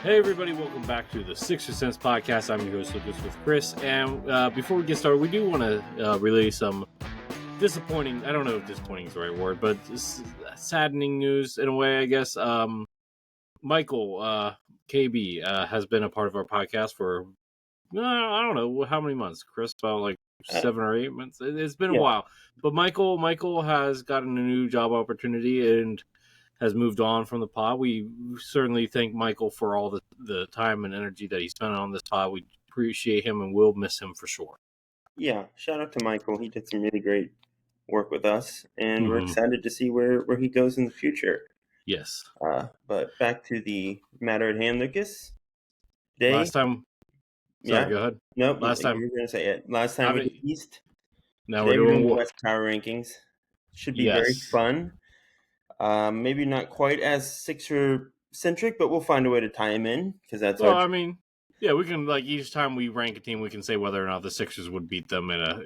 Hey everybody, welcome back to the Sixer Sense podcast. I'm your host Lucas with Chris, and before we get started, we do want to relay some disappointing, I don't know if disappointing is the right word, but saddening news in a way, I guess. Michael, KB, has been a part of our podcast for, I don't know, how many months, Chris? About like 7 or 8 months? It's been a while. But Michael has gotten a new job opportunity and has moved on from the pod. We certainly thank Michael for all the time and energy that he spent on this pod. We appreciate him and will miss him for sure. Yeah, shout out to Michael. He did some really great work with us, and we're excited to see where he goes in the future. Yes. But back to the matter at hand, Lucas. Last time... Sorry, go ahead. Nope, Last time... you were going to say it. Last time we did East. Now Today we're doing the West Power Rankings. Should be very fun. Maybe not quite as Sixer-centric, but we'll find a way to tie him in, because that's Well, I mean, yeah, we can, like, each time we rank a team, we can say whether or not the Sixers would beat them in a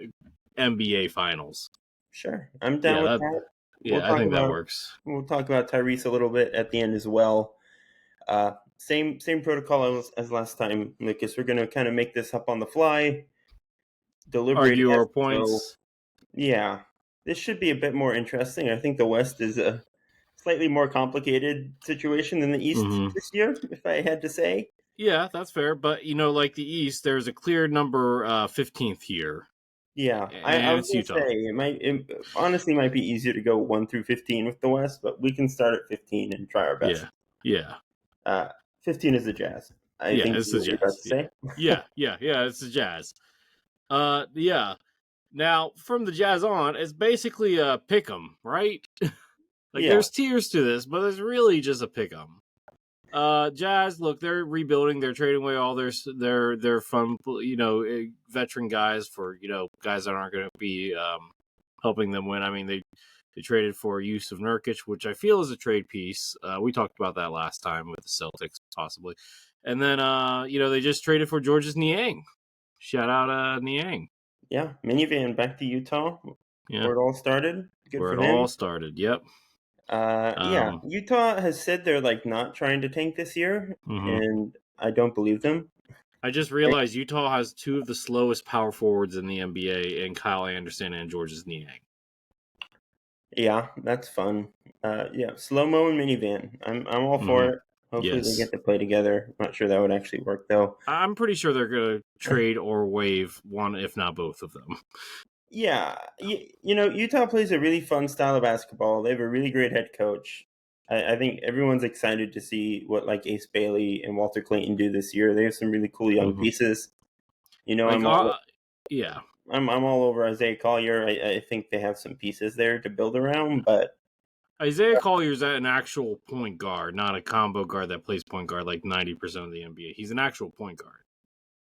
NBA Finals. Sure, I'm down with that. Yeah, I think that works. We'll talk about Tyrese a little bit at the end as well. Same protocol as last time, Lucas. We're going to kind of make this up on the fly. Argue our points. Yeah, this should be a bit more interesting. I think the West is a slightly more complicated situation than the East this year, if I had to say. Yeah, that's fair. But, you know, like the East, there's a clear number 15th here. Yeah, I was going to say, it honestly might be easier to go 1 through 15 with the West, but we can start at 15 and try our best. Yeah. 15 is the Jazz. I think it's the Jazz. Yeah, it's the Jazz. Yeah. Now, from the Jazz on, it's basically a pick'em, right? There's tiers to this, but it's really just a pick'em. Jazz, look, they're rebuilding. They're trading away all their fun, veteran guys for, guys that aren't going to be helping them win. I mean, they traded for use of Nurkic, which I feel is a trade piece. We talked about that last time with the Celtics, possibly. And then, they just traded for Georges Niang. Shout out Niang. Yeah, minivan back to Utah. Yeah. Where it all started. Where it all started, yep. Utah has said they're not trying to tank this year, and I don't believe them. I just realized Utah has two of the slowest power forwards in the NBA, in Kyle Anderson and Georges Niang. Yeah, that's fun. Slow-mo and minivan. I'm all for it. Hopefully they get to play together. I'm not sure that would actually work, though. I'm pretty sure they're going to trade or waive one, if not both of them. Yeah. Utah plays a really fun style of basketball. They have a really great head coach. I think everyone's excited to see what Ace Bailey and Walter Clayton do this year. They have some really cool young pieces. I'm all over Isaiah Collier. I think they have some pieces there to build around, but Isaiah Collier's an actual point guard, not a combo guard that plays point guard 90% of the NBA. He's an actual point guard.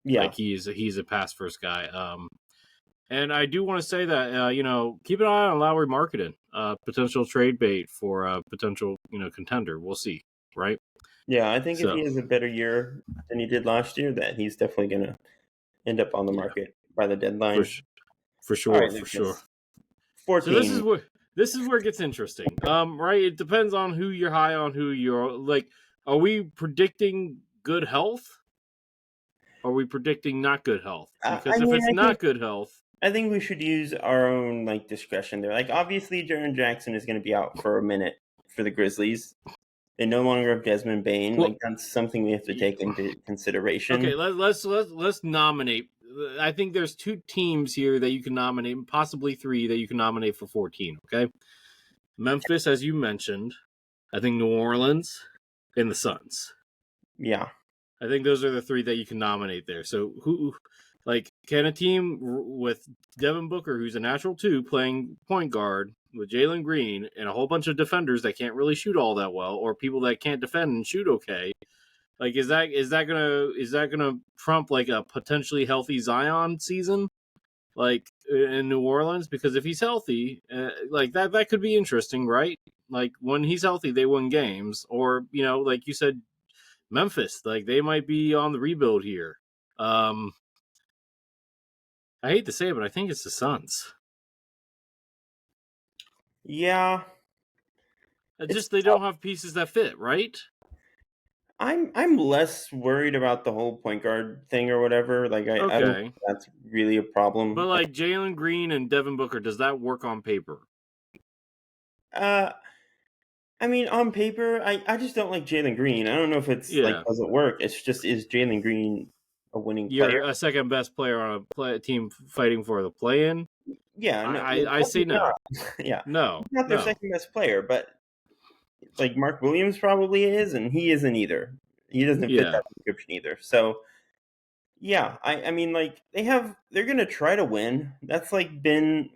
Yeah, he's a pass first guy. And I do want to say that keep an eye on Lowry Markkanen, potential trade bait for a potential contender. We'll see, right? Yeah, I think if he has a better year than he did last year, that he's definitely going to end up on the market by the deadline. For sure. 14. So this is where it gets interesting. Right? It depends on who you're high on, who you're are we predicting good health? Or are we predicting not good health? Because if it's not good health, I think we should use our own discretion there. Obviously Jaren Jackson is going to be out for a minute for the Grizzlies. They no longer have Desmond Bane. That's something we have to take into consideration. Okay, let's nominate. I think there's 2 teams here that you can nominate, possibly 3 that you can nominate for 14, okay? Memphis, as you mentioned. I think New Orleans and the Suns. Yeah. I think those are the 3 that you can nominate there. So can a team with Devin Booker, who's a natural 2, playing point guard with Jalen Green and a whole bunch of defenders that can't really shoot all that well, or people that can't defend and shoot okay, is that gonna trump a potentially healthy Zion season, in New Orleans? Because if he's healthy, that could be interesting, right? When he's healthy, they win games, or like you said, Memphis, they might be on the rebuild here. I hate to say it, but I think it's the Suns. Yeah. They don't have pieces that fit, right? I'm less worried about the whole point guard thing or whatever. Like I don't think Okay. that's really a But problem. like Jalen Green and Devin Booker, does that work on paper? Uh, I mean, on paper, I just don't like Jalen Green. I don't know if it's like Yeah. doesn't work. It's just is Jalen Green a winning You're player? a second best player on a team fighting for the play-in. Yeah, no, I say he's not. no, Yeah, no, he's not their no. second best player, but like Mark Williams probably is, and he isn't either. He doesn't fit Yeah. that description either. So yeah, I mean, like they're gonna try to win. That's like been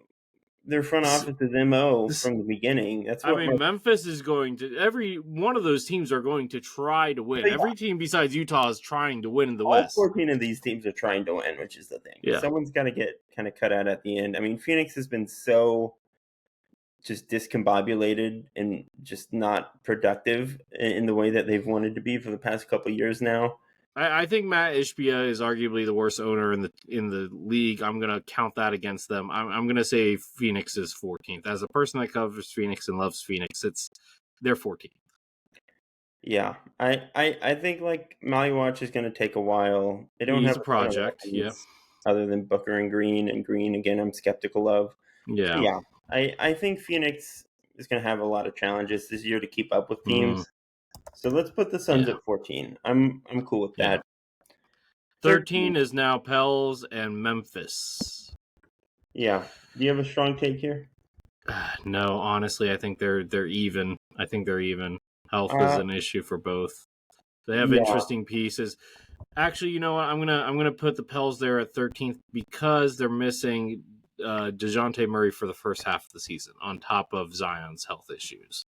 their front office's MO This, from the beginning. That's I what mean, Memphis is going to. Every one of those teams are going to try to win. like, Every team besides Utah is trying to win in the all West. 14 of these teams are trying to win, which is the thing. Yeah. Someone's got to get kind of cut out at the end. I mean, Phoenix has been so just discombobulated and just not productive in the way that they've wanted to be for the past couple of years now. I think Matt Ishbia is arguably the worst owner in the league. I'm gonna count that against them. I'm gonna say Phoenix is 14th. As a person that covers Phoenix and loves Phoenix, they're 14th. Yeah, I think like Mally Watch is going to take a while. They don't He's have a a ton of project. Yeah. weapons other than Booker and Green. And Green again, I'm skeptical of. So Yeah. yeah, I think Phoenix is going to have a lot of challenges this year to keep up with Mm, teams. So let's put the Suns yeah. at 14. I'm cool with Yeah. that. 13 is now Pels and Memphis. Yeah. Do you have a strong take here? No, honestly, I think they're even. I think they're even. Health is an issue for both. They have Yeah. interesting pieces. Actually, you know what? I'm gonna put the Pels there at 13th because they're missing DeJounte Murray for the first half of the season, on top of Zion's health issues.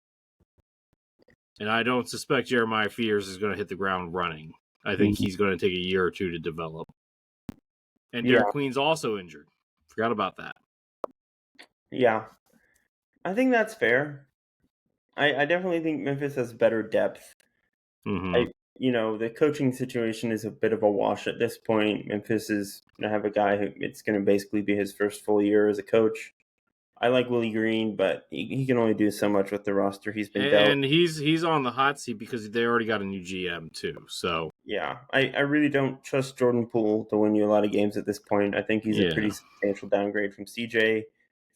And I don't suspect Jeremiah Fears is going to hit the ground running. I think he's going to take a year or two to develop. And Derek Queen's also injured. Forgot about that. Yeah. I think that's fair. I definitely think Memphis has better depth. Mm-hmm. The coaching situation is a bit of a wash at this point. Memphis is going to have a guy who it's going to basically be his first full year as a coach. I like Willie Green, but he can only do so much with the roster he's been dealt. And he's on the hot seat because they already got a new GM too. So yeah, I really don't trust Jordan Poole to win you a lot of games at this point. I think he's a pretty substantial downgrade from CJ.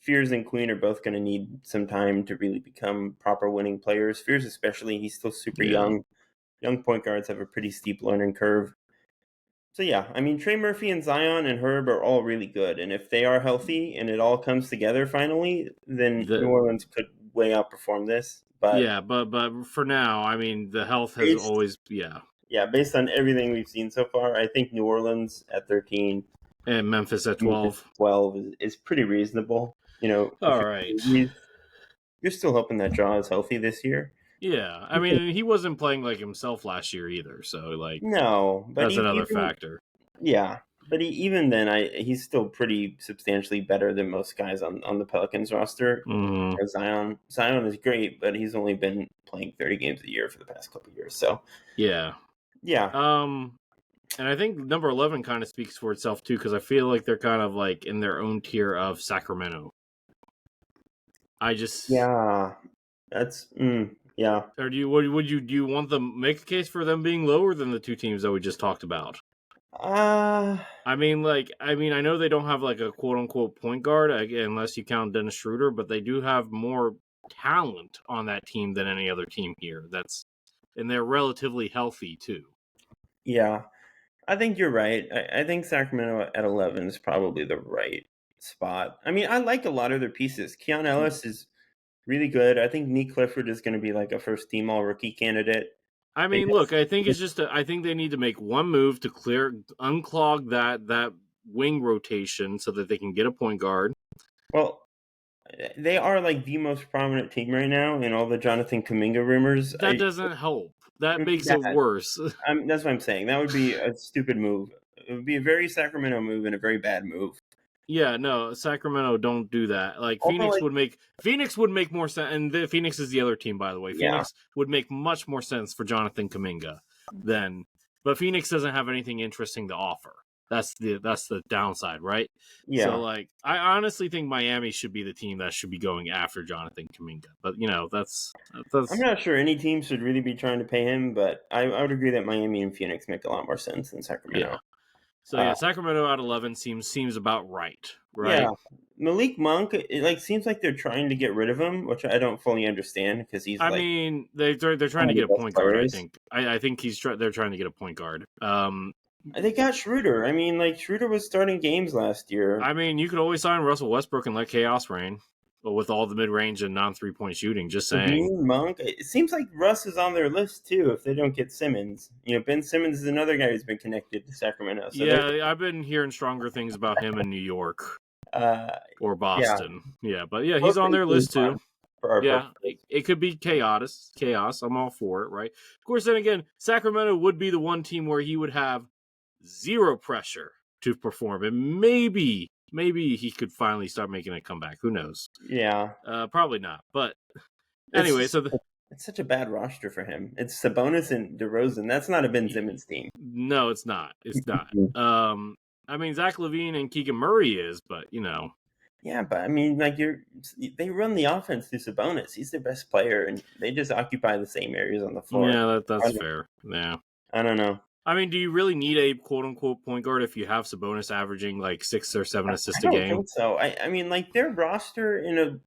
Fears and Queen are both going to need some time to really become proper winning players. Fears especially, he's still super young. Young point guards have a pretty steep learning curve. So yeah, I mean Trey Murphy and Zion and Herb are all really good, and if they are healthy and it all comes together finally, then New Orleans could way outperform this. But but for now, I mean the health has always based on everything we've seen so far, I think New Orleans at 13 and Memphis at 12. 12 is pretty reasonable. All right. You're still hoping that Jaw is healthy this year. Yeah, I mean he wasn't playing like himself last year either, so like no, but that's another factor. Yeah, but even then, he's still pretty substantially better than most guys on the Pelicans roster. Mm-hmm. Zion is great, but he's only been playing 30 games a year for the past couple of years. So yeah. And I think number 11 kind of speaks for itself too, because I feel like they're kind of like in their own tier of Sacramento. That's yeah. Or do you want them make a case for them being lower than the two teams that we just talked about? I know they don't have like a quote unquote point guard unless you count Dennis Schroeder, but they do have more talent on that team than any other team here. And they're relatively healthy too. Yeah, I think you're right. I think Sacramento at 11 is probably the right spot. I mean, I like a lot of their pieces. Keon Ellis is really good. I think Nick Clifford is going to be like a first team all rookie candidate. I mean, look, I think it's just I think they need to make one move to unclog that wing rotation so that they can get a point guard. Well, they are like the most prominent team right now in all the Jonathan Kuminga rumors. That doesn't help. That makes it worse. That's what I'm saying. That would be a stupid move. It would be a very Sacramento move and a very bad move. Yeah, no, Sacramento don't do that. Like Phoenix would make more sense, and Phoenix is the other team, by the way. Phoenix would make much more sense for Jonathan Kuminga but Phoenix doesn't have anything interesting to offer. That's the downside, right? Yeah. So, like, I honestly think Miami should be the team that should be going after Jonathan Kuminga. But, that's I'm not sure any team should really be trying to pay him, but I would agree that Miami and Phoenix make a lot more sense than Sacramento. Yeah. So, Sacramento at 11 seems about right? Yeah. Malik Monk, it seems like they're trying to get rid of him, which I don't fully understand because he's they're trying to get a point guard, I think. I think they're trying to get a point guard. They got Schroeder. I mean, Schroeder was starting games last year. I mean, you could always sign Russell Westbrook and let chaos reign. But with all the mid-range and non-3-point shooting, just saying. Monk. It seems like Russ is on their list, too, if they don't get Simmons. Ben Simmons is another guy who's been connected to Sacramento. So I've been hearing stronger things about him in New York or Boston. Yeah, but he's on their list, too. It could be chaos. I'm all for it, right? Of course, then again, Sacramento would be the one team where he would have zero pressure to perform. And maybe he could finally start making a comeback. Who knows? Yeah. Probably not. But anyway, it's such a bad roster for him. It's Sabonis and DeRozan. That's not a Ben Simmons team. No, it's not. It's not. I mean, Zach LaVine and Keegan Murray is, but Yeah, but I mean, they run the offense through Sabonis. He's their best player, and they just occupy the same areas on the floor. Yeah, that's fair. Yeah. I don't know. I mean, do you really need a quote-unquote point guard if you have Sabonis averaging 6 or 7 assists a game? I don't think so. I mean, their roster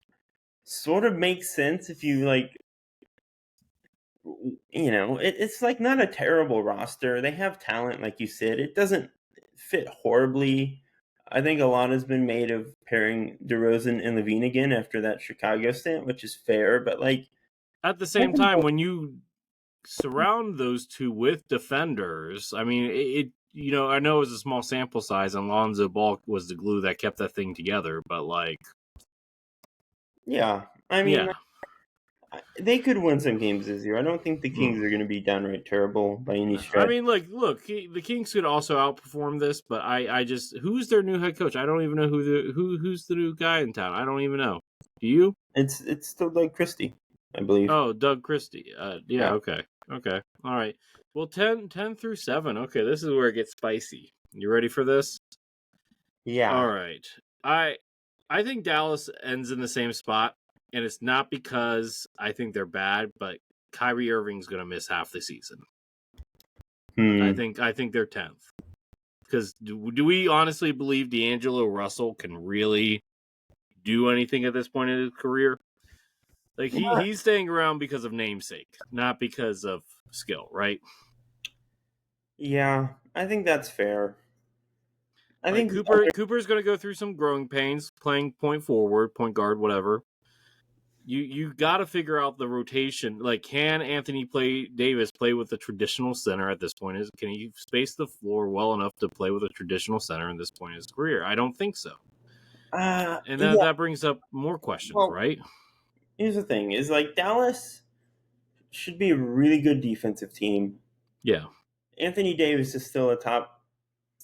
sort of makes sense if you it's not a terrible roster. They have talent, like you said. It doesn't fit horribly. I think a lot has been made of pairing DeRozan and LaVine again after that Chicago stint, which is fair. But at the same time, when you surround those two with defenders, I mean, I know it was a small sample size, and Lonzo Ball was the glue that kept that thing together. But yeah, I mean, they could win some games this year. I don't think the Kings are going to be downright terrible by any stretch. I mean, look, the Kings could also outperform this, but I just who's their new head coach? I don't even know who's the new guy in town. I don't even know. Do you? It's still Doug Christie, I believe. Oh, Doug Christie. Yeah. Okay. All right. Well, 10 through 7. Okay, this is where it gets spicy. You ready for this? Yeah. All right. I think Dallas ends in the same spot. And it's not because I think they're bad, but Kyrie Irving's going to miss half the season. I think they're 10th. Because do we honestly believe D'Angelo Russell can really do anything at this point in his career? He's staying around because of namesake, not because of skill, right? Yeah, I think that's fair. I think Cooper's going to go through some growing pains, playing point forward, point guard, whatever. You got to figure out the rotation. Can Anthony Davis play with the traditional center at this point? Can he space the floor well enough to play with a traditional center at this point in his career? I don't think so. And that brings up more questions, right? Here's the thing: is Dallas should be a really good defensive team. Yeah. Anthony Davis is still a top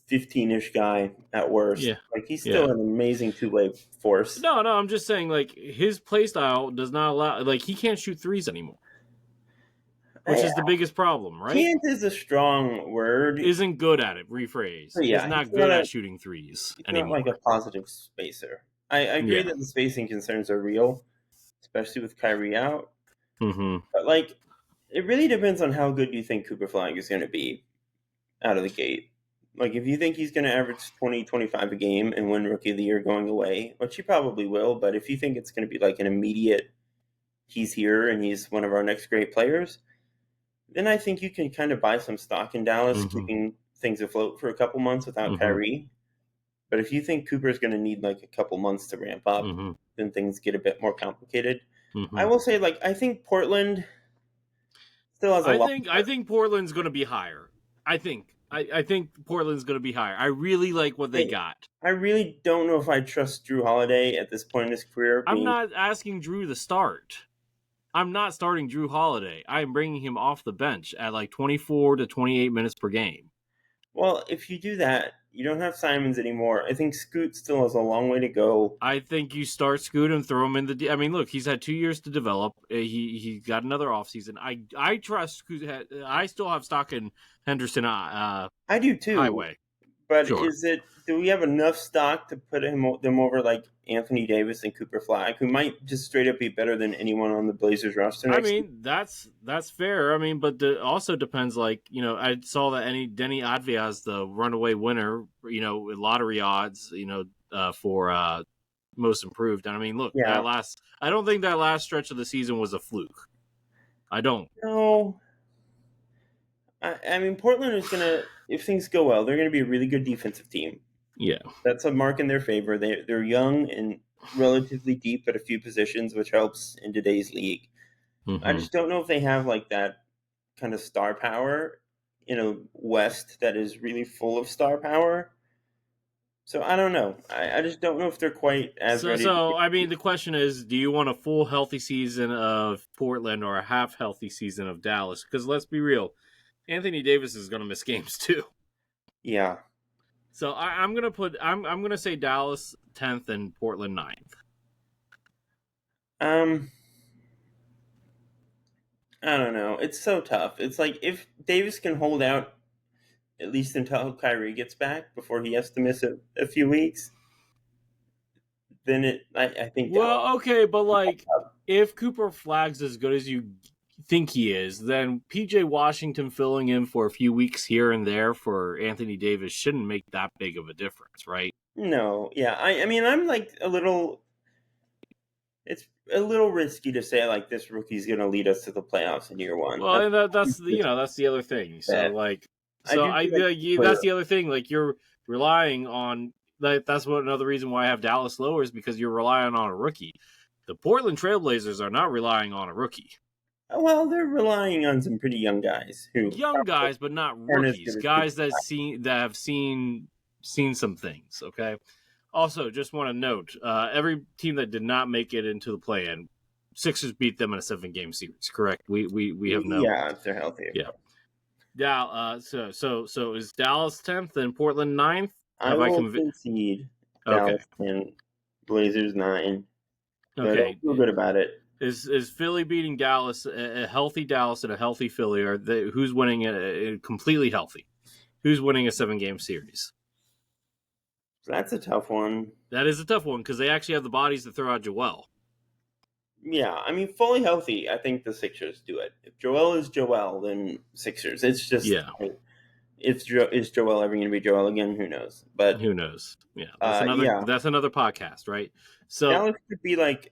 15-ish guy at worst. Yeah. He's still an amazing two-way force. No, I'm just saying his play style does not allow he can't shoot threes anymore. Which is the biggest problem, right? Can't is a strong word. Isn't good at it, rephrase. Yeah, he's not good at shooting threes anymore. Not a positive spacer. I agree that the spacing concerns are real, especially with Kyrie out. Mm-hmm. But it really depends on how good you think Cooper Flag is going to be out of the gate. If you think he's going to average 20, 25 a game and win Rookie of the Year going away, which he probably will, but if you think it's going to be an immediate, he's here and he's one of our next great players, then I think you can kind of buy some stock in Dallas, keeping things afloat for a couple months without Kyrie. But if you think Cooper's going to need a couple months to ramp up, then things get a bit more complicated. I will say, I think Portland still has a lot. I think Portland's going to be higher. I think Portland's going to be higher. I really like what they got. I really don't know if I trust Drew Holiday at this point in his career. I'm not asking Drew to start. I'm not starting Drew Holiday. I am bringing him off the bench at 24 to 28 minutes per game. Well, if you do that, you don't have Simons anymore. I think Scoot still has a long way to go. I think you start Scoot and throw him in the... I mean, look, he's had 2 years to develop. He got another offseason. I trust Scoot. I still have stock in Henderson I do too. Highway. But Sure. do we have enough stock to put them over like Anthony Davis and Cooper Flag, who might just straight up be better than anyone on the Blazers roster next year? That's fair. But it also depends. Like, I saw that Denny Advia's the runaway winner. With lottery odds. For most improved. And look, Yeah. I don't think that last stretch of the season was a fluke. I don't. No. Portland is gonna, if things go well, they're gonna be a really good defensive team. Yeah, that's a mark in their favor. They're young and relatively deep at a few positions, which helps in today's league. mm-hmm. I just don't know if they have like that kind of star power in a West that is really full of star power. So I don't know. I just don't know if they're quite as ready. So the question is, do you want a full healthy season of Portland or a half healthy season of Dallas? Because let's be real, Anthony Davis is going to miss games too. Yeah. So I'm gonna say Dallas 10th and Portland 9th. I don't know. It's so tough. It's like if Davis can hold out at least until Kyrie gets back before he has to miss a few weeks, then I think. Well, okay, but like if Cooper Flag's as good as you think he is, then PJ Washington filling in for a few weeks here and there for Anthony Davis shouldn't make that big of a difference, right? No, yeah. I'm like a little. It's a little risky to say like this rookie's going to lead us to the playoffs in year one. Well, that's the other thing. So like, that's the other thing. Like you're relying on. That's what another reason why I have Dallas lower is because you're relying on a rookie. The Portland Trailblazers are not relying on a rookie. Well, they're relying on some pretty young guys but not rookies. Guys that have seen some things. Okay. Also, just want to note, every team that did not make it into the play-in, Sixers beat them in a 7-game series. Correct? We have no. Yeah, if they're healthy. Yeah. So is Dallas 10th and Portland 9th? I will concede Dallas 10, Blazers 9. Okay, I don't feel good about it. Is Philly beating Dallas, a healthy Dallas and a healthy Philly? Who's winning it completely healthy? Who's winning a 7-game series? That's a tough one. That is a tough one because they actually have the bodies to throw out Joel. Yeah, fully healthy, I think the Sixers do it. If Joel is Joel, then Sixers. It's just is Joel ever going to be Joel again? Who knows? But who knows? Yeah, that's another podcast, right? So Dallas could be like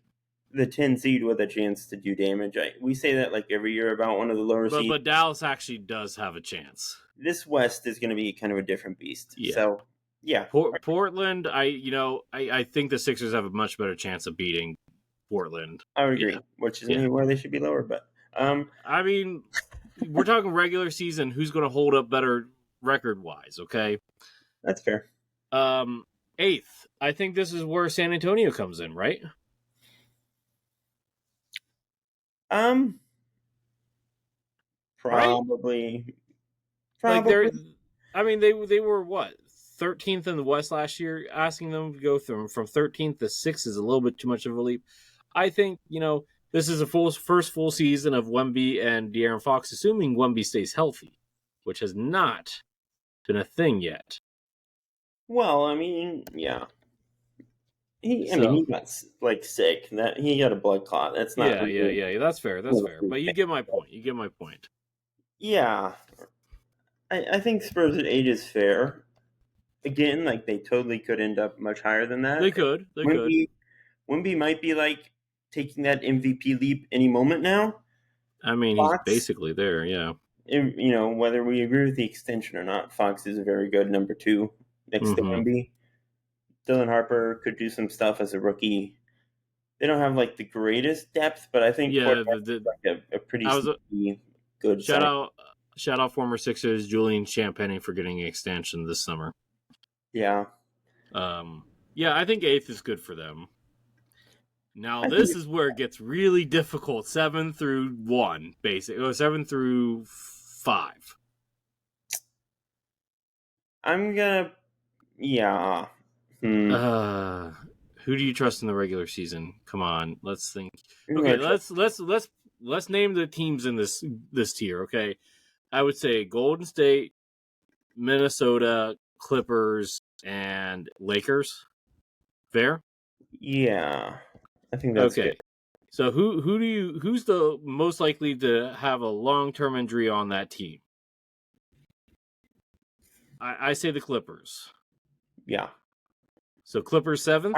the 10 seed with a chance to do damage. We say that like every year about one of the lower seeds. But Dallas actually does have a chance. This West is going to be kind of a different beast. Yeah. So, yeah. Portland, I think the Sixers have a much better chance of beating Portland. I would agree, which is where they should be lower. But we're talking regular season. Who's going to hold up better record-wise, okay? That's fair. 8th. I think this is where San Antonio comes in, right? Probably. Like they were what? 13th in the West last year. Asking them to go from 13th to 6th is a little bit too much of a leap. I think, this is a first full season of Wemby and De'Aaron Fox, assuming Wemby stays healthy, which has not been a thing yet. Well, yeah. He got like sick. That he got a blood clot. That's not. Yeah. That's fair. But you get my point. Yeah. I think Spurs at 8 is fair. Again, like they totally could end up much higher than that. They could. Wemby might be like taking that MVP leap any moment now. Fox, he's basically there. Yeah. Whether we agree with the extension or not, Fox is a very good number 2 next to Wemby. Dylan Harper could do some stuff as a rookie. They don't have like the greatest depth, but I think a pretty good. Shout out former Sixers Julian Champagnie for getting an extension this summer. Yeah. I think 8th is good for them. Now this is where it gets really difficult. 7 through 1, basically. 7 through 5. I'm gonna. Yeah. Who do you trust in the regular season? Come on, let's think. Okay, let's name the teams in this tier. Okay, I would say Golden State, Minnesota, Clippers, and Lakers. Fair? Yeah, I think that's okay. good. So who's the most likely to have a long-term injury on that team? I say the Clippers. Yeah. So Clippers 7th?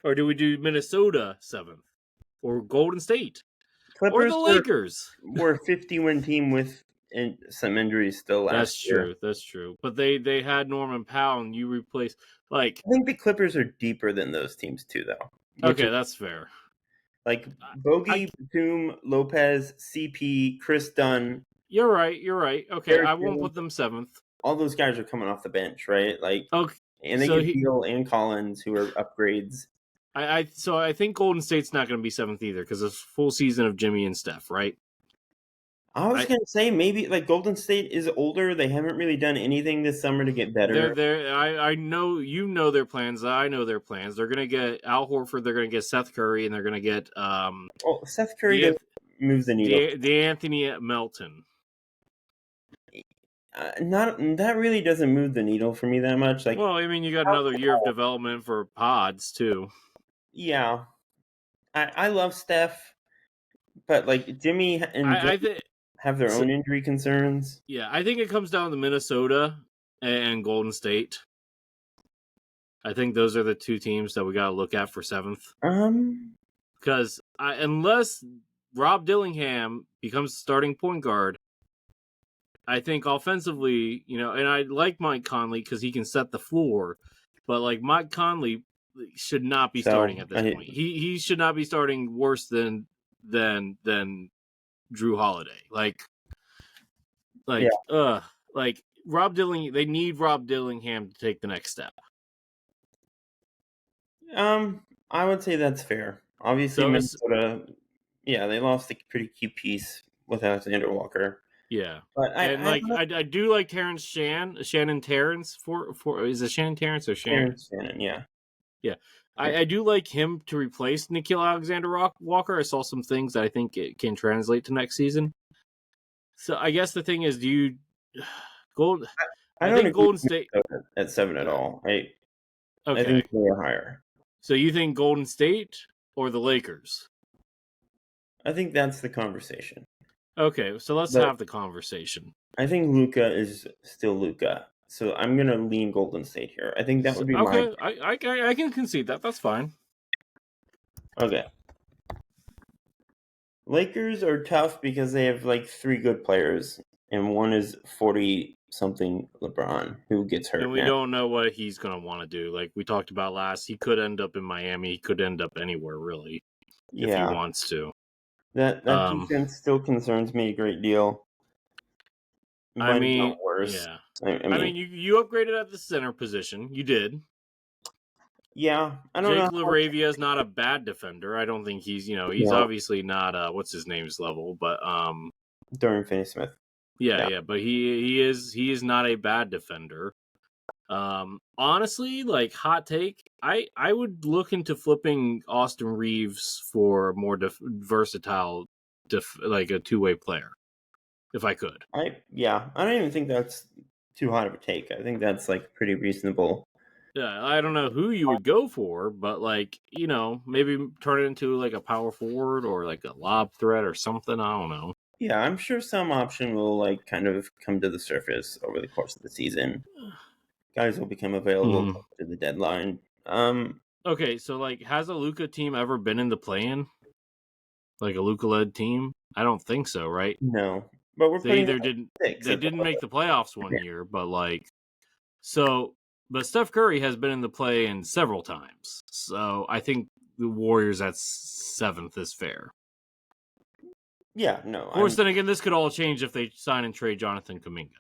Or do we do Minnesota 7th? Or Golden State? Or Clippers the Lakers? were a 50-win team with some injuries still last year. That's true. But they had Norman Powell, and you replaced I think the Clippers are deeper than those teams too, though. Okay, that's fair. Like Bogey, Batum, Lopez, CP, Chris Dunn. You're right. Okay, I won't put them 7th. All those guys are coming off the bench, right? Like, okay, and they get Beal and Collins, who are upgrades. So I think Golden State's not going to be 7th either because it's a full season of Jimmy and Steph, right? I was going to say maybe like Golden State is older. They haven't really done anything this summer to get better. I know you know their plans. I know their plans. They're going to get Al Horford. They're going to get Seth Curry, and they're going to get Seth Curry moves the needle. The Anthony Melton. That really doesn't move the needle for me that much. Like, well, I mean, you got another year of development for pods too. Yeah, I love Steph, but like Jimmy and have their own injury concerns. Yeah, I think it comes down to Minnesota and Golden State. I think those are the two teams that we got to look at for 7th. Because unless Rob Dillingham becomes starting point guard, I think offensively, and I like Mike Conley because he can set the floor, but like Mike Conley should not be starting at this point. He should not be starting worse than Drew Holiday. Like Rob Dillingham. They need Rob Dillingham to take the next step. I would say that's fair. Obviously, Minnesota, they lost a pretty key piece with Alexander Walker. Yeah, but I do like Shannon Terrence for is it Shannon Terrence or Shannon? Shannon, yeah. I do like him to replace Nickeil Alexander-Walker. I saw some things that I think it can translate to next season. So I guess the thing is, I think Golden State at 7 at all. I think they're higher. So you think Golden State or the Lakers? I think that's the conversation. Okay, so let's have the conversation. I think Luka is still Luka, so I'm gonna lean Golden State here. I think that would be my. I can concede that. That's fine. Okay. Lakers are tough because they have like 3 good players, and one is 40-something LeBron who gets hurt. And we don't know what he's gonna want to do. Like we talked about last, he could end up in Miami. He could end up anywhere really, if he wants to. That defense still concerns me a great deal. I mean, not worse. Yeah. I mean, you upgraded at the center position. You did. Yeah, I don't know. Jake LaRavia is not a bad defender. I don't think he's, he's obviously not what's his name's level, but Dorian Finney-Smith. Yeah, but he is not a bad defender. Honestly, like hot take, I would look into flipping Austin Reeves for a more versatile, like a two-way player, if I could. I don't even think that's too hot of a take. I think that's like pretty reasonable. Yeah, I don't know who you would go for, but like maybe turn it into like a power forward or like a lob threat or something. I don't know. Yeah, I'm sure some option will like kind of come to the surface over the course of the season. Guys will become available to the deadline. Okay, so like, has a Luka team ever been in the play-in? Like a Luka-led team? I don't think so, right? No, but they didn't make the playoffs one year, but like, but Steph Curry has been in the play-in several times, so I think the Warriors at 7th is fair. Yeah, no. Of course, then again, this could all change if they sign and trade Jonathan Kuminga.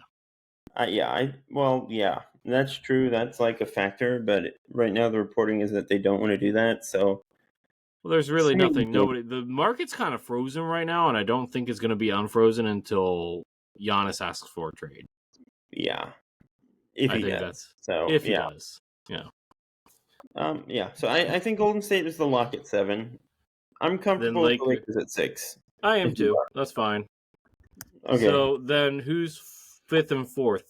That's true. That's like a factor, but right now the reporting is that they don't want to do that. So, there's really nothing. The market's kind of frozen right now, and I don't think it's going to be unfrozen until Giannis asks for a trade. Yeah, if he does. So if he does, yeah. So I think Golden State is the lock at 7. I'm comfortable with the Lakers at 6. I am too. That's fine. Okay. So then who's fifth and fourth?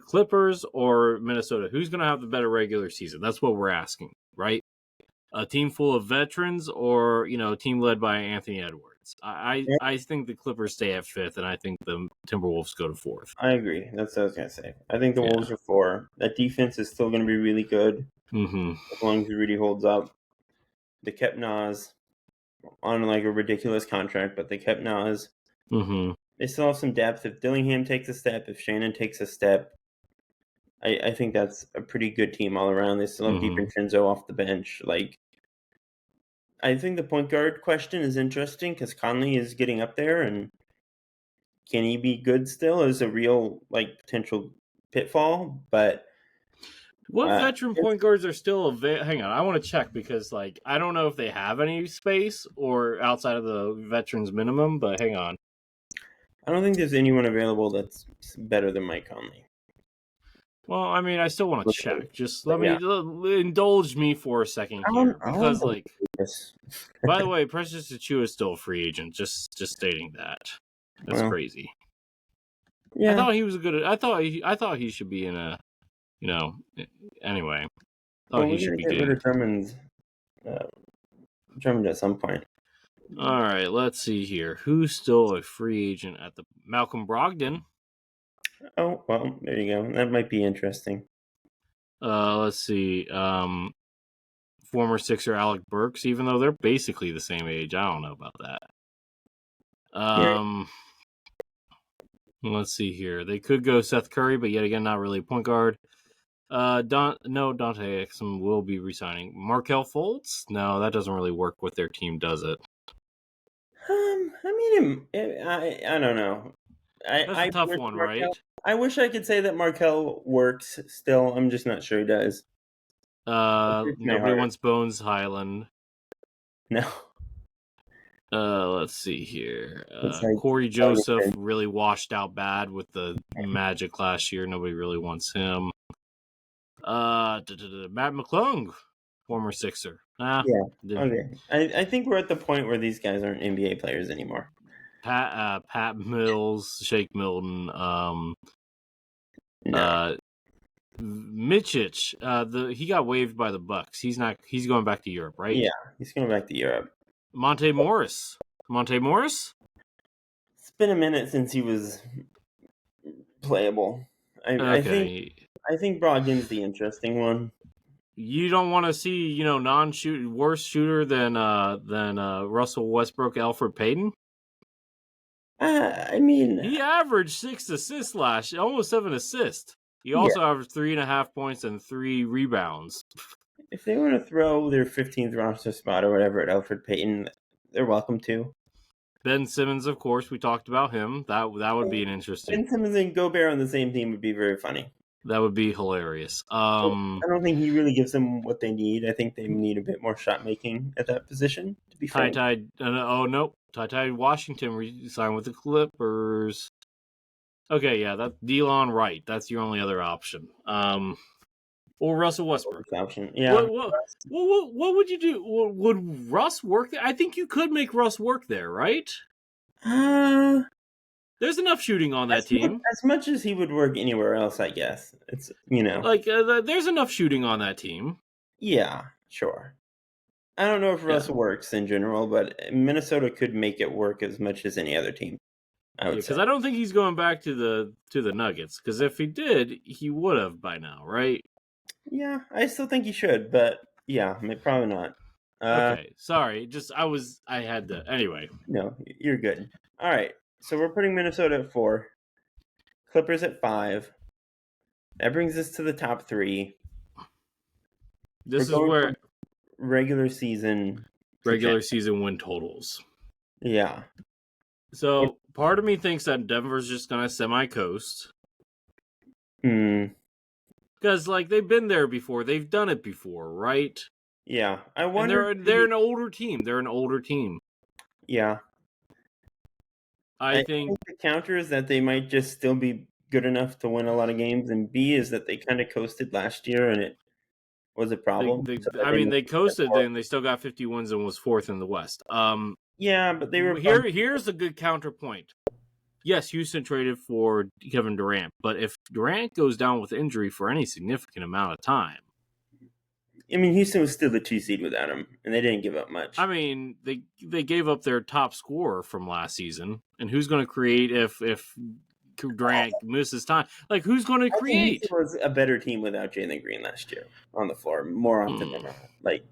Clippers or Minnesota? Who's going to have the better regular season? That's what we're asking, right? A team full of veterans or, a team led by Anthony Edwards? I think the Clippers stay at fifth, and I think the Timberwolves go to fourth. I agree. That's what I was going to say. I think the Yeah. Wolves are 4. That defense is still going to be really good as long as Rudy holds up. They kept Nas on like a ridiculous contract, but they kept Nas. They still have some depth. If Dillingham takes a step, if Shannon takes a step, I think that's a pretty good team all around. They still have DiVincenzo off the bench. Like, I think the point guard question is interesting because Conley is getting up there, and can he be good still? Is a real like potential pitfall, but. What veteran point guards are still available? Hang on, I want to check because, I don't know if they have any space or outside of the veterans minimum. But hang on, I don't think there's anyone available that's better than Mike Conley. Well, I mean, I still want to check. Just let me indulge me for a second here, because by the way, Precious Achiuwa is still a free agent. Just stating that. That's crazy. Yeah, I thought he was a good. I thought he should be in a. Anyway, he should be get rid of Drummond at some point. All right, let's see here. Who's still a free agent at the Malcolm Brogdon? Oh, well, there you go. That might be interesting. Let's see. Former Sixer Alec Burks, even though they're basically the same age. I don't know about that. Let's see here. They could go Seth Curry, but yet again, not really a point guard. Dante Exum will be resigning. Markelle Fultz? No, that doesn't really work with their team, does it? I mean, I don't know. That's a tough one, right? I wish I could say that Markelle works still. I'm just not sure he does. Nobody wants Bones Highland. No. Let's see here. Corey Joseph really washed out bad with the Magic last year. Nobody really wants him. Matt McClung, former Sixer. Okay. I think we're at the point where these guys aren't NBA players anymore. Pat Mills, Shake Milton, Mitchich. He got waived by the Bucks. He's going back to Europe, right? Yeah, he's going back to Europe. Monte Morris. It's been a minute since he was playable. I think Brogdon's the interesting one. You don't want to see, worse shooter than Russell Westbrook, Alfred Payton? I mean, he averaged 6 assists last year, almost 7 assists. He also averaged 3.5 points and 3 rebounds. If they want to throw their 15th roster spot or whatever at Alfred Payton, they're welcome to. Ben Simmons, of course, we talked about him. That would be an interesting. Ben Simmons and Gobert on the same team would be very funny. That would be hilarious. I don't think he really gives them what they need. I think they need a bit more shot making at that position. To be fair. Ty Washington re-signed with the Clippers. Okay, yeah, that's Delon Wright. That's your only other option. Or Russell Westbrook. Option. Yeah. What would you do? Would Russ work there? I think you could make Russ work there, right? There's enough shooting on that team. As much as he would work anywhere else, I guess. It's, there's enough shooting on that team. Yeah, sure. I don't know if Russ works in general, but Minnesota could make it work as much as any other team. Because I don't think he's going back to the Nuggets. Because if he did, he would have by now, right? Yeah, I still think he should, but yeah, probably not. Okay, sorry. I had to. Anyway. No, you're good. All right, so we're putting Minnesota at 4, Clippers at 5. That brings us to the top 3. This is where regular season win totals. Yeah. So part of me thinks that Denver's just gonna semi-coast. Because they've been there before, they've done it before, right? Yeah, I wonder. They're an older team. Yeah, I think the counter is that they might just still be good enough to win a lot of games, and B is that they kind of coasted last year, and it was a problem. They coasted, and they still got 50 wins and was 4th in the West. Yeah, but they were. Here's a good counterpoint. yes, Houston traded for Kevin Durant, but if Durant goes down with injury for any significant amount of time, I mean, Houston was still the 2 seed without him, and they didn't give up much. I mean, they gave up their top scorer from last season, and who's going to create if Durant misses time? Like, who's going to create? I think Houston was a better team without Jalen Green last year on the floor, more often than not. Like,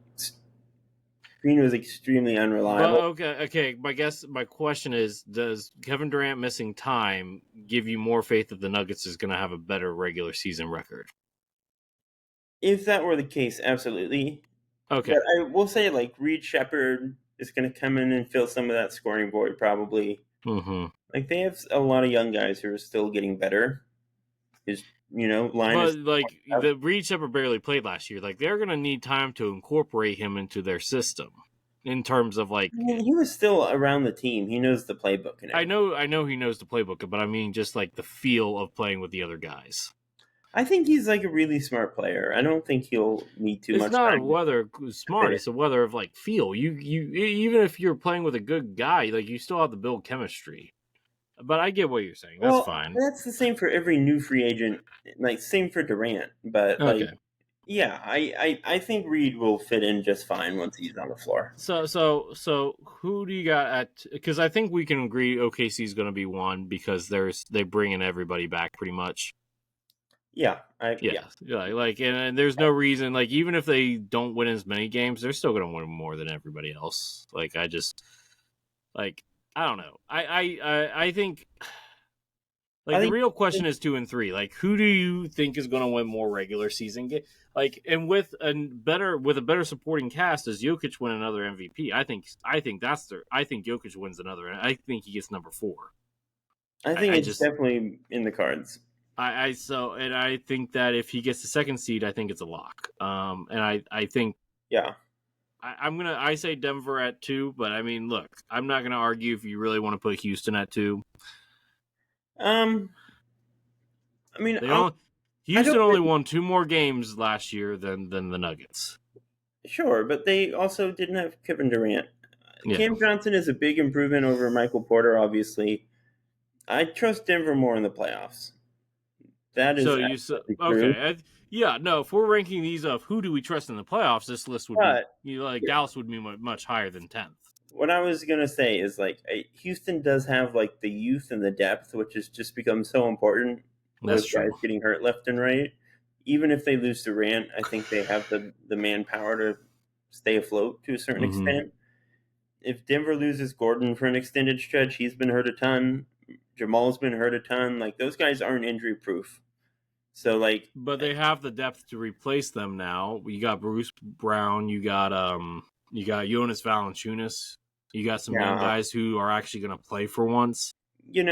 Green was extremely unreliable. But okay. My question is: does Kevin Durant missing time give you more faith that the Nuggets is going to have a better regular season record? If that were the case, absolutely. Okay. But I will say, like, Reed Shepherd is going to come in and fill some of that scoring void, probably. Mm-hmm. Like, they have a lot of young guys who are still getting better. His, line but is... like, the Reed Shepherd barely played last year. Like, they're going to need time to incorporate him into their system. In terms of, like... I mean, he was still around the team. He knows the playbook. And everything. I know he knows the playbook, but I mean just, like, the feel of playing with the other guys. I think he's, like, a really smart player. I don't think he'll need too much It's not time. whether smart, it's a whether of, like, feel. You even if you're playing with a good guy, like, you still have to build chemistry. But I get what you're saying. That's fine. That's the same for every new free agent. Like, same for Durant. But, like... Okay. Yeah, I think Reed will fit in just fine once he's on the floor. So who do you got at? Because I think we can agree OKC is going to be one because they bring in everybody back pretty much. Yeah, like and there's no reason, like, even if they don't win as many games, they're still going to win more than everybody else. Like, I just, like, I don't know. I think. Like, the real question is 2 and 3. Like, who do you think is going to win more regular season games? Like, and with a better supporting cast, does Jokic win another MVP? I think Jokic wins another. I think he gets number 4. I think it's definitely in the cards. I think that if he gets the 2nd seed, I think it's a lock. And I think I say Denver at 2, but I mean, look, I'm not going to argue if you really want to put Houston at 2. I mean, Houston only won 2 more games last year than the Nuggets. Sure, but they also didn't have Kevin Durant. Yeah. Cam Johnson is a big improvement over Michael Porter, obviously. I trust Denver more in the playoffs. That is okay. If we're ranking these of who do we trust in the playoffs, this list would be Dallas would be much higher than 10th. What I was going to say is, like, Houston does have, like, the youth and the depth, which has just become so important. That's true. Guys getting hurt left and right. Even if they lose Durant, I think they have the manpower to stay afloat to a certain extent. If Denver loses Gordon for an extended stretch, he's been hurt a ton. Jamal's been hurt a ton. Like, those guys aren't injury proof. So, like, but they have the depth to replace them now. You got Bruce Brown. You got Jonas Valanciunas. You got some young guys who are actually going to play for once. Do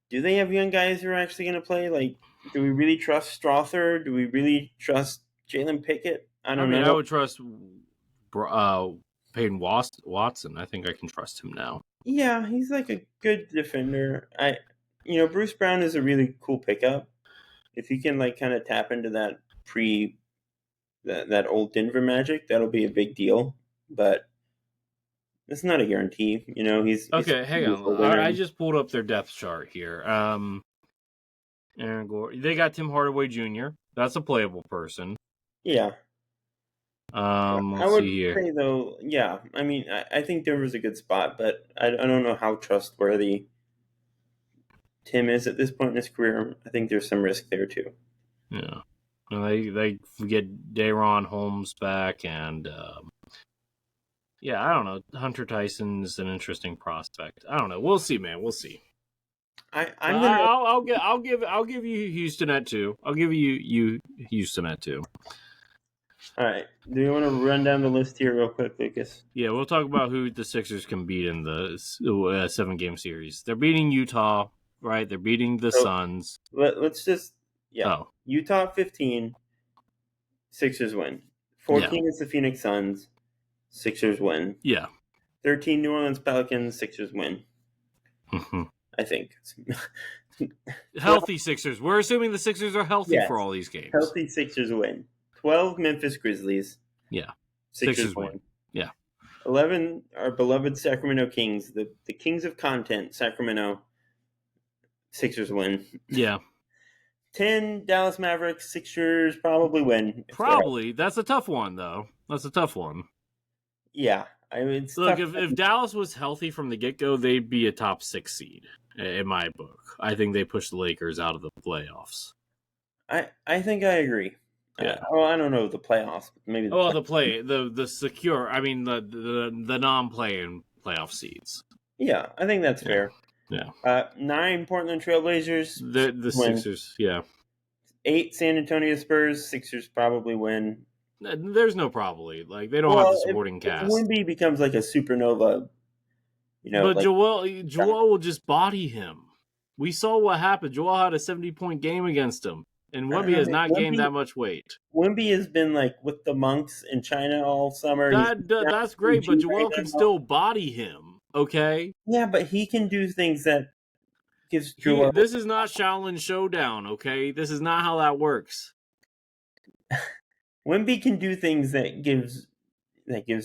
they have young guys who are actually going to play? Like, do we really trust Strother? Do we really trust Jalen Pickett? I don't know. I would trust Peyton Watson. I think I can trust him now. Yeah, he's like a good defender. Bruce Brown is a really cool pickup. If he can, like, kind of tap into that that old Denver magic, that'll be a big deal. But it's not a guarantee. He's hang on. I just pulled up their depth chart here. Aaron Gore. They got Tim Hardaway Jr. That's a playable person. Yeah. I would say, though, yeah. I mean, I think Denver's a good spot, but I don't know how trustworthy Tim is at this point in his career. I think there's some risk there too. Yeah, they get Day'Ron Holmes back, and I don't know. Hunter Tyson's an interesting prospect. I don't know. We'll see, man. We'll see. I'll give you Houston at 2. I'll give you Houston at 2. All right. Do you want to run down the list here real quick, Lucas? Yeah, we'll talk about who the Sixers can beat in the 7-game series. They're beating Utah, right? They're beating the Suns. Let's just Utah 15, Sixers win. 14 is the Phoenix Suns, Sixers win. Yeah. 13 New Orleans Pelicans, Sixers win. Mm-hmm. I think. Healthy Sixers. We're assuming the Sixers are healthy for all these games. Healthy Sixers win. 12 Memphis Grizzlies. Yeah. Sixers win. Yeah. 11, our beloved Sacramento Kings, the kings of content, Sacramento. Sixers win. Yeah. 10, Dallas Mavericks. Sixers probably win. Probably. That's a tough one, though. That's a tough one. Yeah. I mean, it's Look, tough. if Dallas was healthy from the get-go, they'd be a top 6 seed, in my book. I think they pushed the Lakers out of the playoffs. I think I agree. Yeah. I don't know the playoffs. Maybe the secure. I mean the non-playing playoff seeds. Yeah, I think that's fair. Yeah. 9 Portland Trailblazers. The Sixers. Yeah. 8 San Antonio Spurs. Sixers probably win. There's no probably. Like they don't have the supporting cast. If Wemby becomes like a supernova, but like, Joel will just body him. We saw what happened. Joel had a 70-point game against him. And Wemby has not gained that much weight. Wemby has been like with the monks in China all summer. That's great, but Joel can still body him, okay? Yeah, but he can do things that gives Joel... This is not Shaolin Showdown, okay? This is not how that works. Wemby can do things that gives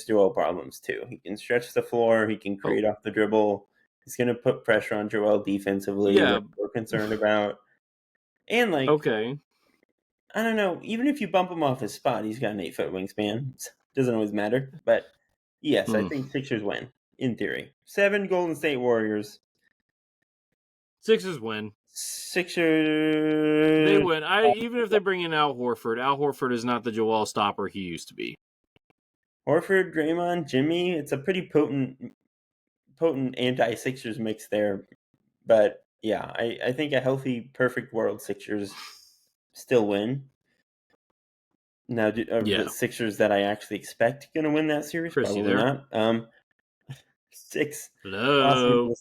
Joel problems too. He can stretch the floor. He can create off the dribble. He's going to put pressure on Joel defensively. Yeah. We're concerned about. And like, okay, I don't know. Even if you bump him off his spot, he's got an 8-foot wingspan. Doesn't always matter. But yes, I think Sixers win in theory. 7 Golden State Warriors. Sixers win. Sixers. They win. Even if they bring in Al Horford. Al Horford is not the Joel stopper he used to be. Horford, Draymond, Jimmy. It's a pretty potent anti-Sixers mix there. But yeah, I think a healthy, perfect world Sixers still win. Now, the Sixers that I actually expect going to win that series? Chris, probably you there? not. 6. Hello.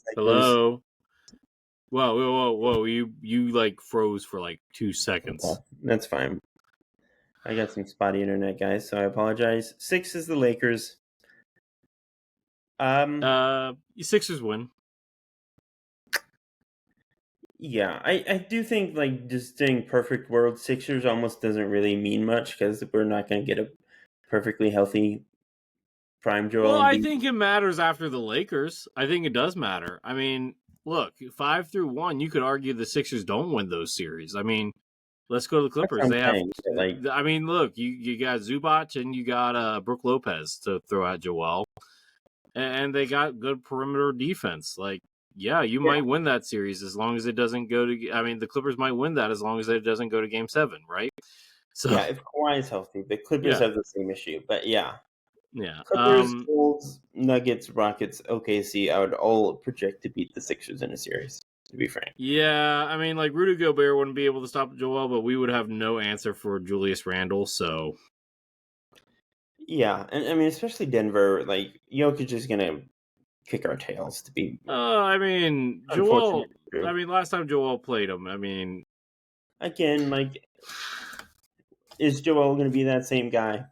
Whoa! You like froze for like 2 seconds. Okay. That's fine. I got some spotty internet, guys, so I apologize. 6 is the Lakers. Sixers win. Yeah, I do think like just saying perfect world Sixers almost doesn't really mean much because we're not going to get a perfectly healthy prime Joel. Well, I think it matters after the Lakers. I think it does matter. I mean, look, 5-1, you could argue the Sixers don't win those series. I mean, let's go to the Clippers. They have, I mean, look, you got Zubac and you got Brook Lopez to throw at Joel, and they got good perimeter defense. Like, yeah, you might win that series as long as it doesn't go to. I mean, the Clippers might win that as long as it doesn't go to Game 7, right? So yeah, if Kawhi is healthy, the Clippers have the same issue. But yeah, Clippers, Bulls, Nuggets, Rockets, OKC. I would all project to beat the Sixers in a series. To be frank, yeah, I mean, like Rudy Gobert wouldn't be able to stop Joel, but we would have no answer for Julius Randle. So yeah, and I mean, especially Denver, like Jokic is gonna kick our tails to be. I mean, Joel. I mean, last time Joel played him, I mean, again, like, is Joel going to be that same guy?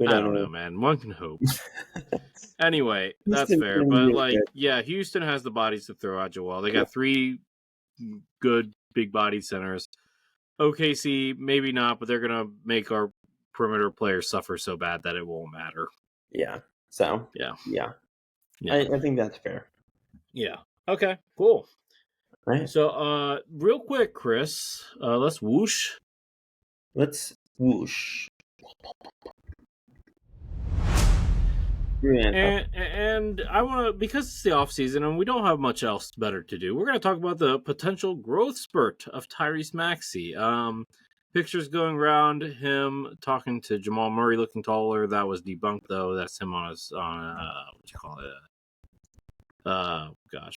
I don't know, man. One can hope. Anyway, that's fair. But like, yeah, Houston has the bodies to throw at Joel. They got 3 good big bodied centers. OKC, maybe not, but they're gonna make our perimeter players suffer so bad that it won't matter. Yeah. So. Yeah. I think that's fair. Yeah. Okay. Cool. Right. So, real quick, Chris, let's whoosh. Let's whoosh. And I want to, because it's the off season and we don't have much else better to do, we're going to talk about the potential growth spurt of Tyrese Maxey. Pictures going around him talking to Jamal Murray looking taller. That was debunked though. That's him on his what you call it?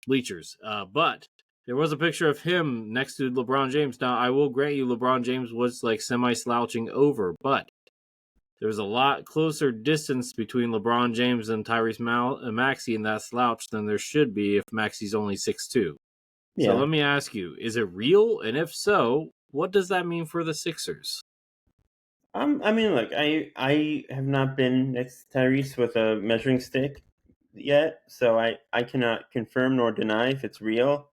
Bleachers. But there was a picture of him next to LeBron James. Now I will grant you, LeBron James was like semi-slouching over, but there's a lot closer distance between LeBron James and Tyrese Maxey in that slouch than there should be if Maxey's only 6'2". Yeah. So let me ask you, is it real? And if so, what does that mean for the Sixers? I mean, look, I have not been next to Tyrese with a measuring stick yet, so I cannot confirm nor deny if it's real.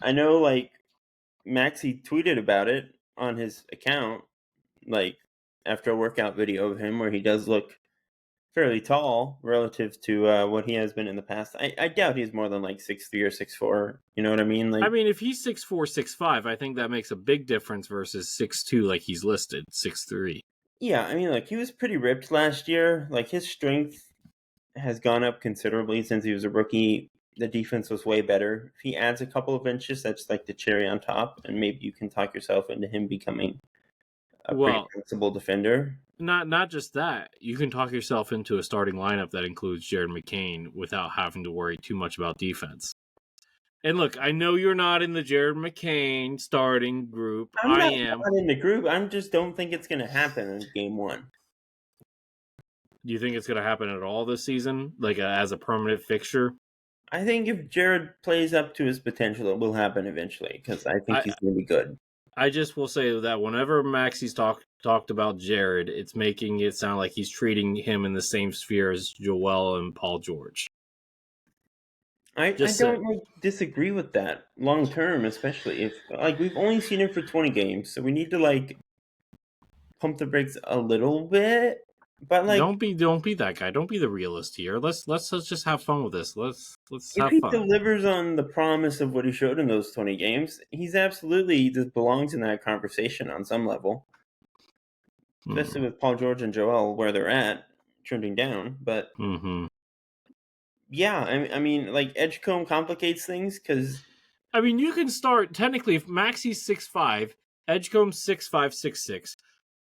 I know, like, Maxey tweeted about it on his account, like, after a workout video of him where he does look fairly tall relative to what he has been in the past. I doubt he's more than like 6'3" or 6'4". You know what I mean? Like, I mean, if he's 6'4", 6'5", I think that makes a big difference versus 6'2", like he's listed, 6'3". yeah, I mean, like he was pretty ripped last year. Like his strength has gone up considerably since he was a rookie. The defense was way better. If he adds a couple of inches, that's like the cherry on top, and maybe you can talk yourself into him becoming a pretty Well, sensible defender. not just that. You can talk yourself into a starting lineup that includes Jared McCain without having to worry too much about defense. And look, I know you're not in the Jared McCain starting group. I'm I not am. in the group. I just don't think it's going to happen in game one. Do you think it's going to happen at all this season, like as a permanent fixture? I think if Jared plays up to his potential, it will happen eventually because I think he's going to be good. I just will say that whenever Maxey's talked about Jared, it's making it sound like he's treating him in the same sphere as Joel and Paul George. I don't like disagree with that long term, especially if like we've only seen him for 20 games, so we need to like pump the brakes a little bit. But like, don't be that guy. Don't be the realist here. Let's just have fun with this. Let's if have he fun. delivers on the promise of what he showed in those 20 games, he just belongs in that conversation on some level. Especially with Paul George and Joel where they're at, trending down. But yeah, I mean, like Edgecombe complicates things because I mean, you can start technically if Maxey's 6'5", Edgecombe's 6'5", 6'6",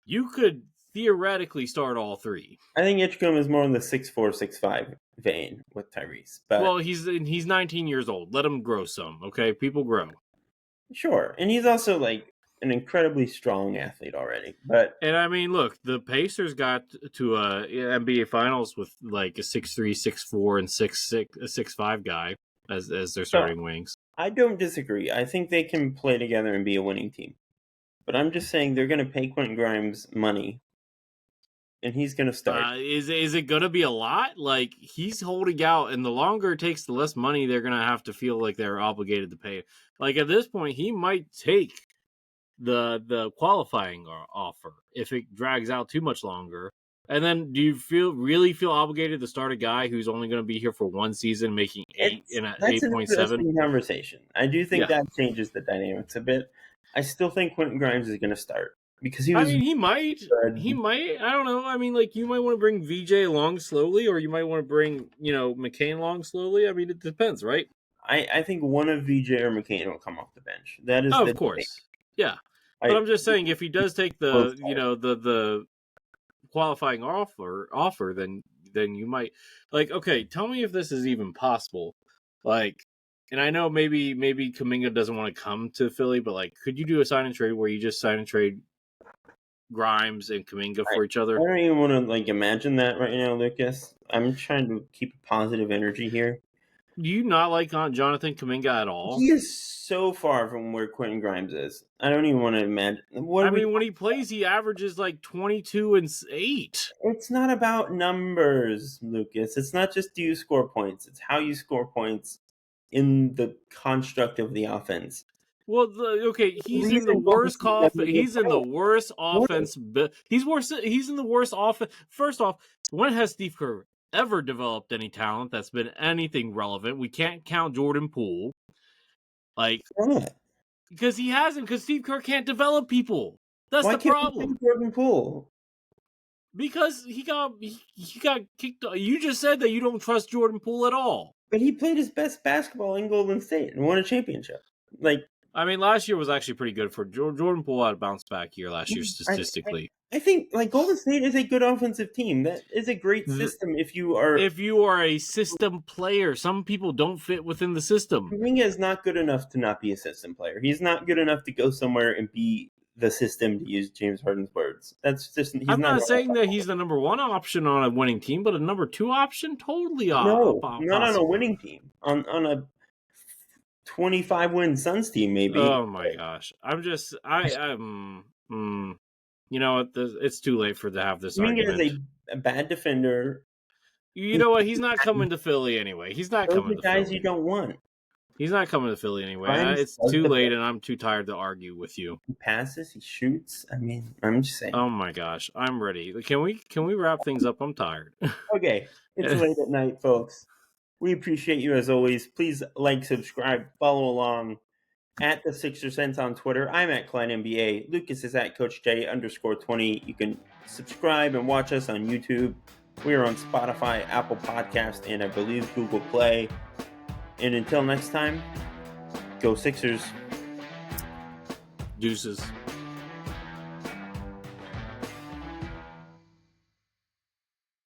you could theoretically start all three. I think Edgecombe is more in the 6'4", 6'5" vein with Tyrese. But well, he's 19 years old. Let him grow some, okay? People grow. Sure, and he's also like an incredibly strong athlete already. And I mean, look, the Pacers got to NBA Finals with like a 6'3", 6'4", and 6'6", 6'5" guy as their starting wings. I don't disagree. I think they can play together and be a winning team. But I'm just saying they're going to pay Quentin Grimes money, and he's going to start. Is it going to be a lot? Like, he's holding out, and the longer it takes, the less money they're going to have to feel like they're obligated to pay. Like, at this point, he might take the qualifying offer if it drags out too much longer. And then do you really feel obligated to start a guy who's only going to be here for one season making 8.7? That's an interesting conversation. I do think that changes the dynamics a bit. I still think Quentin Grimes is going to start because he was. I mean, he might. He might. I don't know. I mean, like, you might want to bring VJ along slowly, or you might want to bring, McCain along slowly. I mean, it depends, right? I think one of VJ or McCain will come off the bench. That is, of course, yeah. But I'm just saying, if he does take the, the qualifying offer, then you might, like, okay, tell me if this is even possible. Like, and I know maybe Kuminga doesn't want to come to Philly, but like, could you do a sign and trade where you just sign and trade Grimes and Kuminga for each other? I don't even want to like imagine that right now, Lucas. I'm trying to keep a positive energy here. Do you not like Jonathan Kuminga at all? He is so far from where Quentin Grimes is. I don't even want to imagine. When he plays, he averages like 22 and 8. It's not about numbers, Lucas. It's not just do you score points. It's how you score points in the construct of the offense. Well, he's in the worst He's in the worst offense. He's in the worst offense. First off, when has Steve Kerr ever developed any talent that's been anything relevant? We can't count Jordan Poole. Like, because he hasn't. Because Steve Kerr can't develop people. That's the problem. Jordan Poole. Because he got kicked. You just said that you don't trust Jordan Poole at all. But he played his best basketball in Golden State and won a championship. Like, I mean, last year was actually pretty good for Jordan Poole. Had a bounce back year last year statistically. I think like Golden State is a good offensive team. That is a great system if you are a system player. Some people don't fit within the system. Kuminga is not good enough to not be a system player. He's not good enough to go somewhere and be the system, to use James Harden's words. That's just. I'm not saying that he's the number one option on a winning team, but a number two option, totally. Not on a winning team. On a 25-win Suns team, maybe. Oh my gosh! You know what? It's too late to have this argument. Kuminga is a bad defender. You know what? He's not coming to Philly anyway. He's not coming to Philly. Those are guys you don't want. He's not coming to Philly anyway. Grimes It's does too the late, best. and I'm too tired to argue with you. He passes, he shoots. I mean, I'm just saying. Oh my gosh, I'm ready. Can we wrap things up? I'm tired. Okay, it's late at night, folks. We appreciate you as always. Please like, subscribe, follow along at the Sixer Sense on Twitter. I'm at Kline NBA. Lucas is at Coach J_20. You can subscribe and watch us on YouTube. We are on Spotify, Apple Podcast, and I believe Google Play. And until next time, go Sixers. Deuces.